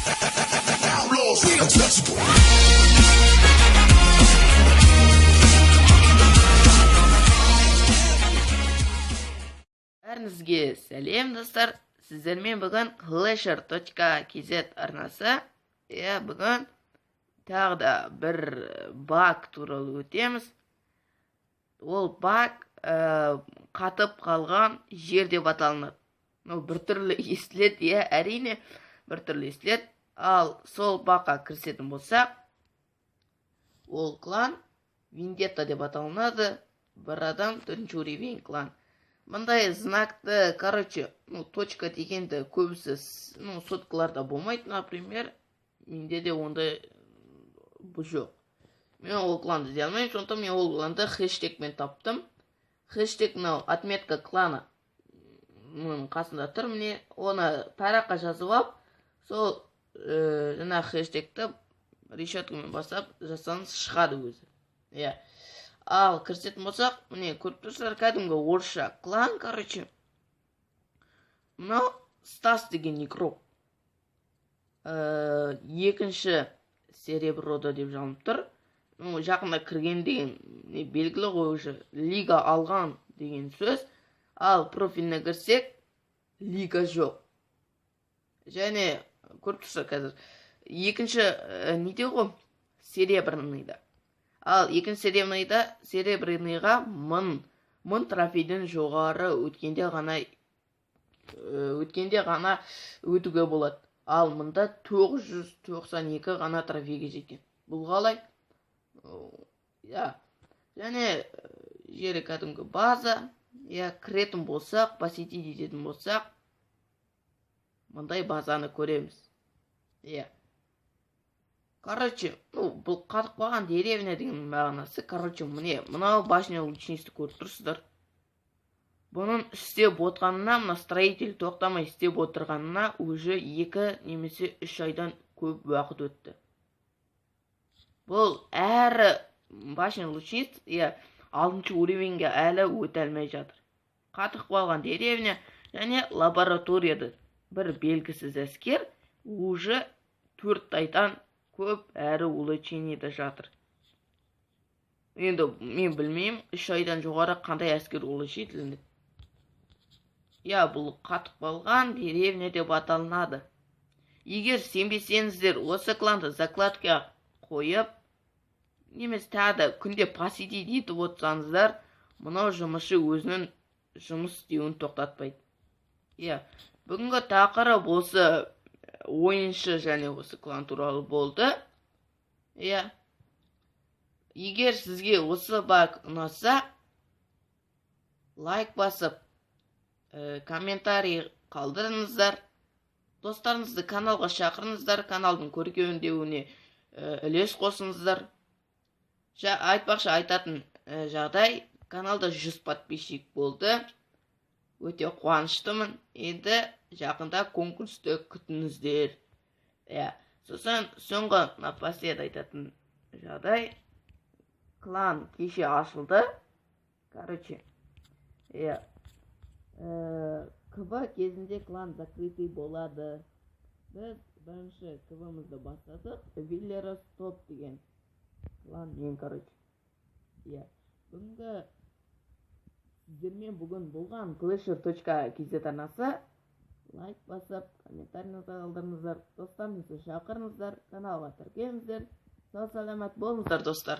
Outlaws, we untouchable. Бәріңізге сәлем достар. Сіздермен бүгін Clasher.kz арнасы. Бүгін тағы да бір баг туралы өтеміз. Ол баг қатып қалған жер деп аталынады. Бір түрлі естіледі, әрине бір түрлі естіледі. Ал сол багқа кірісетін болсақ, ол клан Vendetta деп аталынады. Бір адам 4-ші уровень клан. Мындай знакты, точка дегенді көбісі соткаларда болмайды, например, менде де ондай бұл жоқ. Мен ол кланды іздей алмаймын, сондықтан мен ол кланды хэштегмен таптым. Хэштег мынау отметка клана қасында тұр, міне оны параққа жазып алып, сол жаңа хэштегті решеткамен басып жасаңыз шығады өзі. Ал кірісетін болсақ, міне көріп тұрсыздар, кәдімгі орысша клан, мынау Стас деген игрок. Екінші сереброда деп жазылып тұр. Жақында кірген деген белгілі ғой, уже лига алған деген сөз. Ал профиліне кірсек, лига жоқ. Және көріп тұрсыздар қазір. Екінші неде ғой? Серебряныйда. Ал екінші серебряныйға 1000 трофейден жоғары өткенде ғана өтуге болады. Ал мұнда 992 ғана трофейге жеткен. Бұл қалай? Және жері кәдімгі база. Кіретін болсақ, посетить ететін болсақ, мұндай базаны көреміз. Бұл қатып қалған деревня деген мағынасы. Міне, мынау башня лучнисті көріп тұрсыздар. Бұның істеп отқанына, мына строитель тоқтамай істеп отырғанына уже 2 немесе 3 айдан көп уақыт өтті. Бұл әрі башня лучнист 6-шы уровеньге әлі өте алмай жатыр. Қатып қалған деревня және лабораторияда бір белгісіз әскер уже 4 айдан көп әрі улучшениеде жатыр. Енді мен білмеймін, 3 айдан жоғары қандай әскер улучшителінді. Бұл қатып қалған деревня деп аталынады. Егер сенбесеңіздер, осы кланды закладқа қойып, немес тағы күнде посетить етіп отырсаңыздар, мынау жұмысшы өзінің жұмыс істеуін тоқтатпайды. Бүгінгі тақырып осы ойыншы және осы клан туралы болды. Егер сізге осы баг ұнаса, лайк басып, комментарий қалдырыңыздар. Достарыңызды каналға шақырыңыздар, каналдың көркеуіндеуіне үлес қосыңыздар. Айтпақшы айтатын жағдай, каналда 100 подписчик болды. Өте қуаныштымын. Енді жақында конкурсты күтіңіздер. Сосын соңғы напослед айтатын жағдай, клан кеше ашылды. КВ кезінде клан закрытый болады. Біз бірінші КВ-мызды бастадық. Виллера стоп деген клан ең, бүгінгі сіздермен бүгін болған Clasher.kz арнасы. Лайк басып, комментарийіңізді қалдырыңыздар, достарыңызды шақырыңыздар, каналға тіркеліңіздер. Сау саламат болыңыздар достар.